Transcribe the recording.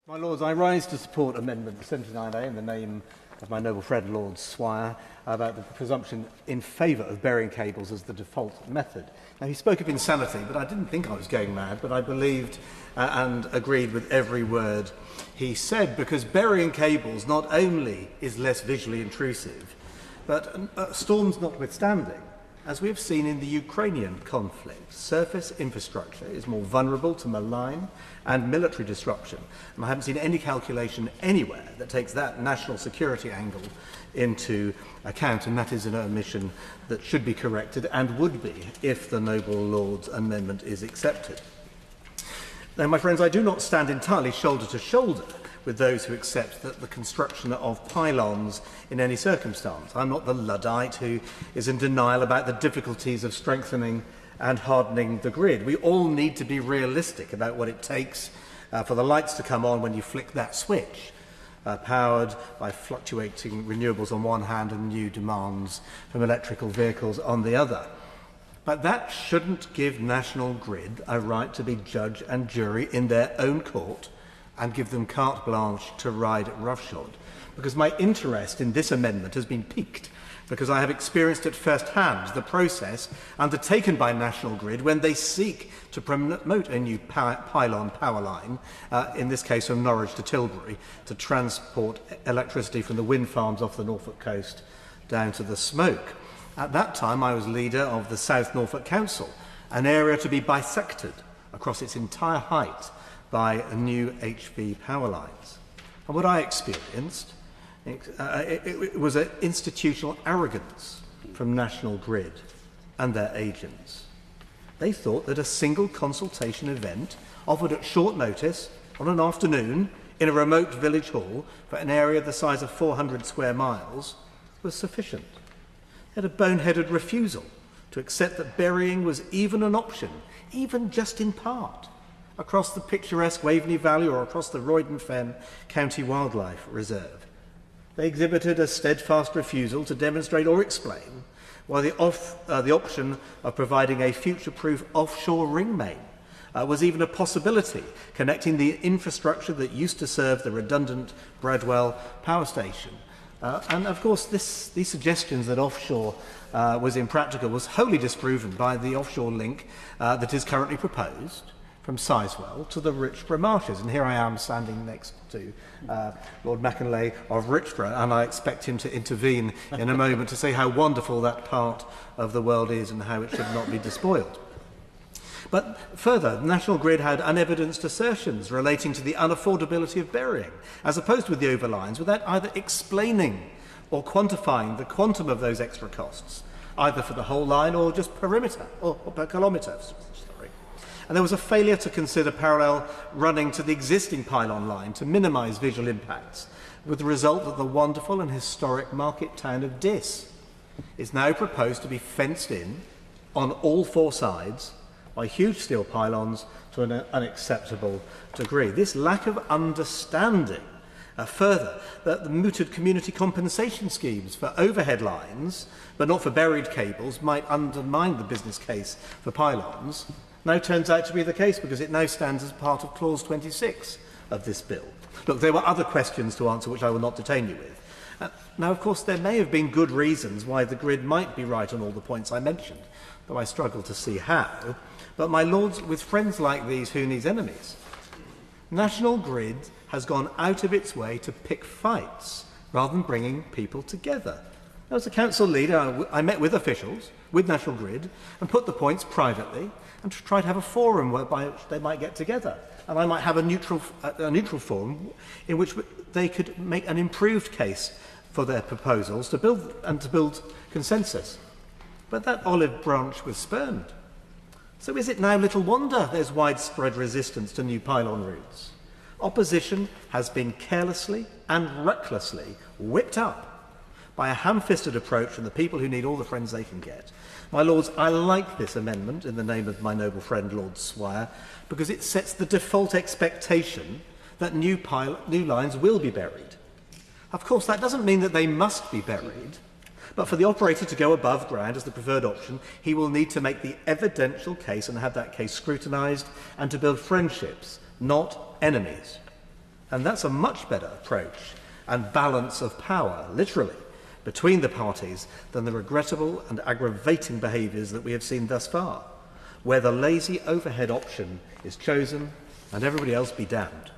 My Lords, I rise to support Amendment 79A in the name of my noble friend Lord Swire about the presumption in favour of burying cables as the default method. Now, he spoke of insanity, but I didn't think I was going mad, but I believed and agreed with every word he said, because burying cables not only is less visually intrusive, but storms notwithstanding, as we have seen in the Ukrainian conflict, surface infrastructure is more vulnerable to malign and military disruption. And I haven't seen any calculation anywhere that takes that national security angle into account, and that is an omission that should be corrected and would be if the noble Lord's amendment is accepted. Now, my friends, I do not stand entirely shoulder to shoulder with those who accept that the construction of pylons in any circumstance. I'm not the Luddite who is in denial about the difficulties of strengthening and hardening the grid. We all need to be realistic about what it takes for the lights to come on when you flick that switch, powered by fluctuating renewables on one hand and new demands from electrical vehicles on the other. But that shouldn't give National Grid a right to be judge and jury in their own court and give them carte blanche to ride roughshod. Because my interest in this amendment has been piqued, because I have experienced at first hand the process undertaken by National Grid when they seek to promote a new pylon power line, in this case from Norwich to Tilbury, to transport electricity from the wind farms off the Norfolk coast down to the smoke. At that time I was leader of the South Norfolk Council, an area to be bisected across its entire height by new HV power lines. And what I experienced it was an institutional arrogance from National Grid and their agents. They thought that a single consultation event offered at short notice on an afternoon in a remote village hall for an area the size of 400 square miles was sufficient. They had a boneheaded refusal to accept that burying was even an option, even just in part, across the picturesque Waveney Valley or across the Roydon Fen County Wildlife Reserve. They exhibited a steadfast refusal to demonstrate or explain why the option of providing a future-proof offshore ring main was even a possibility, connecting the infrastructure that used to serve the redundant Bradwell power station. And of course, these suggestions that offshore was impractical was wholly disproven by the offshore link that is currently proposed from Sizewell to the Richborough marshes. And here I am standing next to Lord Mackinlay of Richborough, and I expect him to intervene in a moment to say how wonderful that part of the world is and how it should not be despoiled. But further, National Grid had unevidenced assertions relating to the unaffordability of burying, as opposed with the overlines, without either explaining or quantifying the quantum of those extra costs, either for the whole line or just perimeter, or per kilometre. And there was a failure to consider parallel running to the existing pylon line to minimise visual impacts, with the result that the wonderful and historic market town of Diss is now proposed to be fenced in on all four sides by huge steel pylons to an unacceptable degree. This lack of understanding, further, that the mooted community compensation schemes for overhead lines, but not for buried cables, might undermine the business case for pylons, now turns out to be the case, because it now stands as part of Clause 26 of this bill. Look, there were other questions to answer which I will not detain you with. Now, of course, there may have been good reasons why the grid might be right on all the points I mentioned, though I struggle to see how. But, my lords, with friends like these, who needs enemies? National Grid has gone out of its way to pick fights rather than bringing people together. As a council leader, I met with officials, with National Grid, and put the points privately, and to try to have a forum whereby they might get together. And I might have a neutral forum in which they could make an improved case for their proposals to build consensus. But that olive branch was spurned. So is it now little wonder there's widespread resistance to new pylon routes? Opposition has been carelessly and recklessly whipped up by a ham-fisted approach from the people who need all the friends they can get. My lords, I like this amendment in the name of my noble friend Lord Swire, because it sets the default expectation that new lines will be buried. Of course, that doesn't mean that they must be buried, but for the operator to go above ground as the preferred option, he will need to make the evidential case and have that case scrutinised, and to build friendships, not enemies. And that's a much better approach and balance of power, literally, between the parties than the regrettable and aggravating behaviours that we have seen thus far, where the lazy overhead option is chosen and everybody else be damned.